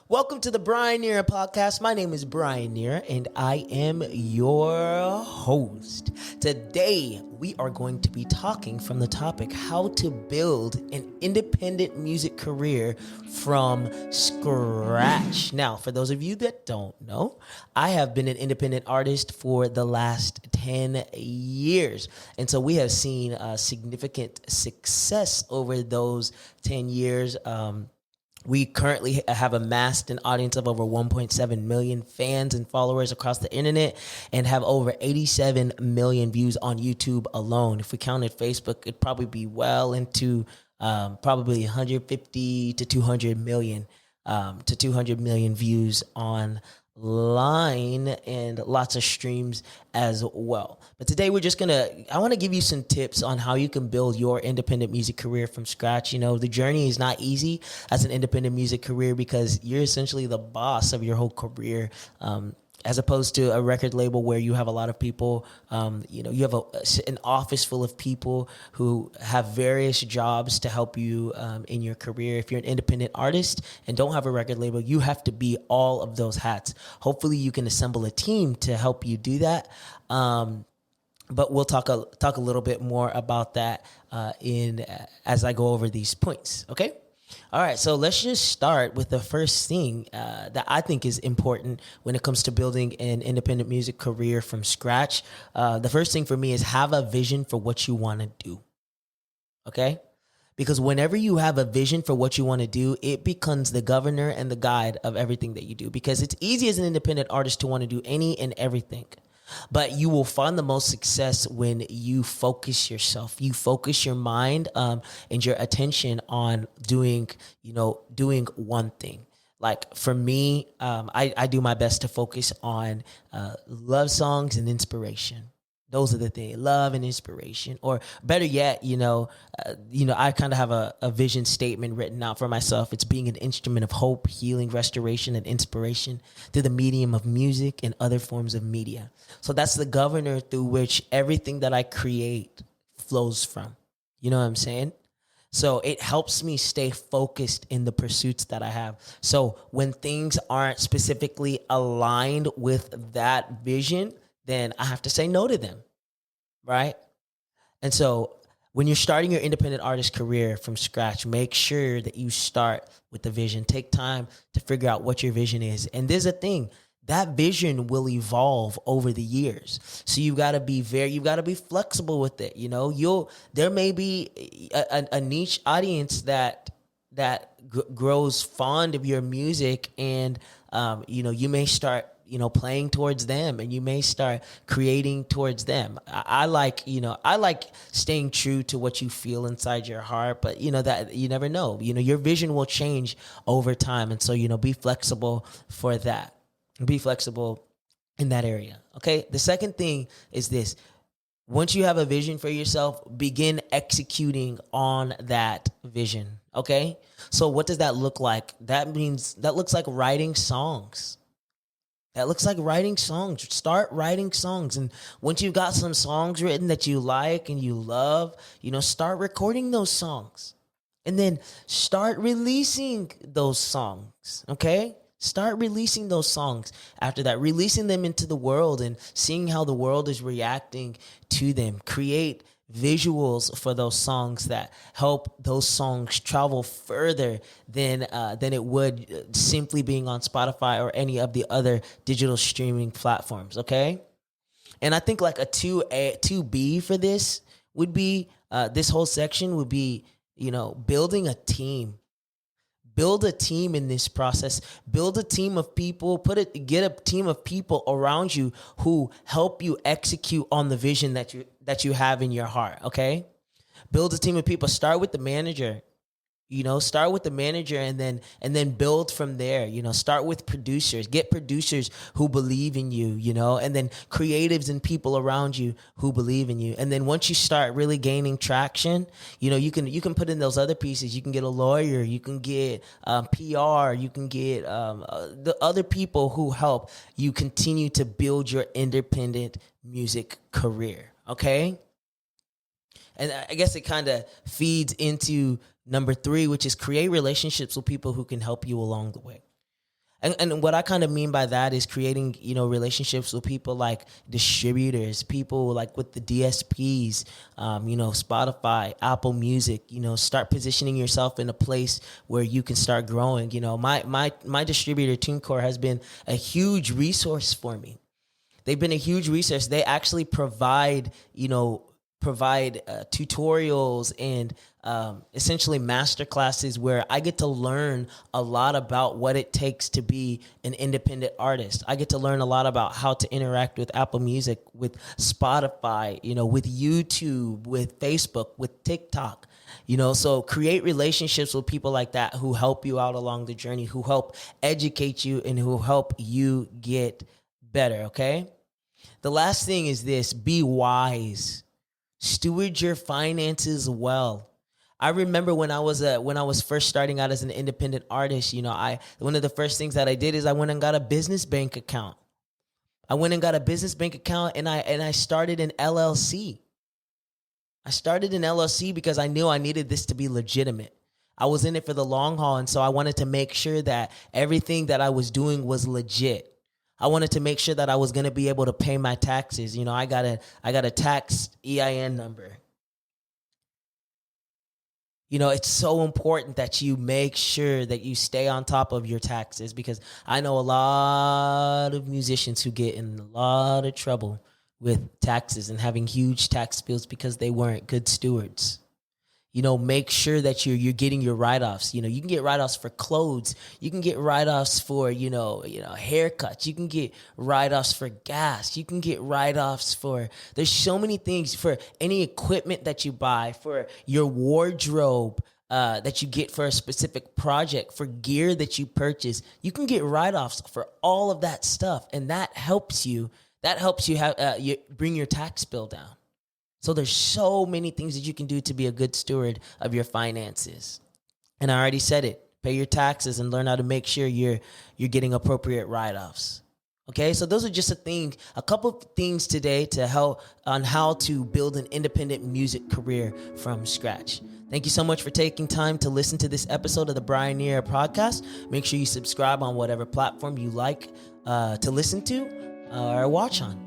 Welcome to the Brian Nhira podcast. My name is Brian Nhira, and I am your host. Today, we are going to be talking from the topic how to build an independent music career from scratch. Now, for those of you that don't know, I have been an independent artist for the last 10 years. And so we have seen significant success over those 10 years. We currently have amassed an audience of over 1.7 million fans and followers across the internet and have over 87 million views on YouTube alone. If we counted Facebook, it'd probably be well into probably 150 to 200 million views online and lots of streams as well. But today I want to give you some tips on how you can build your independent music career from scratch. You know, the journey is not easy as an independent music career because you're essentially the boss of your whole career. As opposed to a record label where you have a lot of people, you have an office full of people who have various jobs to help you in your career. If you're an independent artist and don't have a record label, you have to be all of those hats. Hopefully you can assemble a team to help you do that. But we'll talk a little bit more about that as I go over these points, okay? All right, so let's just start with the first thing that I think is important when it comes to building an independent music career from scratch. The first thing for me is have a vision for what you want to do, okay? Because whenever you have a vision for what you want to do, it becomes the governor and the guide of everything that you do. Because it's easy as an independent artist to want to do any and everything. But you will find the most success when you focus yourself. You focus your mind and your attention on doing one thing. Like for me, I do my best to focus on love songs and inspiration. Those are the things, love and inspiration. Or better yet, I kind of have a vision statement written out for myself. It's being an instrument of hope, healing, restoration, and inspiration through the medium of music and other forms of media. So that's the governor through which everything that I create flows from. You know what I'm saying? So it helps me stay focused in the pursuits that I have. So when things aren't specifically aligned with that vision, then I have to say no to them, right? And so when you're starting your independent artist career from scratch, make sure that you start with the vision. Take time to figure out what your vision is. And there's a thing, that vision will evolve over the years. So you've got to be flexible with it. There may be a niche audience that grows fond of your music, and you may start playing towards them, and you may start creating towards them. I like staying true to what you feel inside your heart, but that you never know. Your vision will change over time, and so be flexible for that. Be flexible in that area. Okay. The second thing is this: once you have a vision for yourself, begin executing on that vision. Okay. So what does that look like? That looks like writing songs. Start writing songs. And once you've got some songs written that you like and you love, start recording those songs. And then start releasing those songs, okay? Start releasing those songs. After that, releasing them into the world and seeing how the world is reacting to them. Create visuals for those songs that help those songs travel further than it would simply being on Spotify or any of the other digital streaming platforms, okay? And I think like a 2B for this would be, this whole section would be, building a team. Build a team in this process. Build a team of people. Get a team of people around you who help you execute on the vision that you have in your heart. Okay, build a team of people. Start with the manager. Start with the manager and then build from there. Start with producers. Get producers who believe in you, and then creatives and people around you who believe in you. And then once you start really gaining traction, you can put in those other pieces. You can get a lawyer, you can get PR, you can get the other people who help you continue to build your independent music career. Okay. And I guess it kind of feeds into number 3, which is create relationships with people who can help you along the way. And what I kind of mean by that is creating, relationships with people like distributors, people like with the DSPs, Spotify, Apple Music, start positioning yourself in a place where you can start growing. My distributor, TuneCore, has been a huge resource for me. They've been a huge resource. They actually provide tutorials and essentially master classes where I get to learn a lot about what it takes to be an independent artist. I get to learn a lot about how to interact with Apple Music, with Spotify, with YouTube, with Facebook, with TikTok. So create relationships with people like that who help you out along the journey, who help educate you, and who help you get better, okay? The last thing is this: be wise. Steward your finances well. I remember when I was first starting out as an independent artist, one of the first things that I did is I went and got a business bank account. And I started an LLC. I started an LLC because I knew I needed this to be legitimate. I was in it for the long haul, and so I wanted to make sure that everything that I was doing was legit. I wanted to make sure that I was going to be able to pay my taxes. I got a tax EIN number. It's so important that you make sure that you stay on top of your taxes, because I know a lot of musicians who get in a lot of trouble with taxes and having huge tax bills because they weren't good stewards. Make sure that you're getting your write-offs. You can get write-offs for clothes. You can get write-offs for, haircuts. You can get write-offs for gas. You can get write-offs for, there's so many things, for any equipment that you buy, for your wardrobe that you get for a specific project, for gear that you purchase. You can get write-offs for all of that stuff. And that helps you bring your tax bill down. So there's so many things that you can do to be a good steward of your finances. And I already said it: pay your taxes and learn how to make sure you're getting appropriate write-offs. Okay, so those are just a couple of things today to help on how to build an independent music career from scratch. Thank you so much for taking time to listen to this episode of the Brian Nhira podcast. Make sure you subscribe on whatever platform you like to listen to or watch on.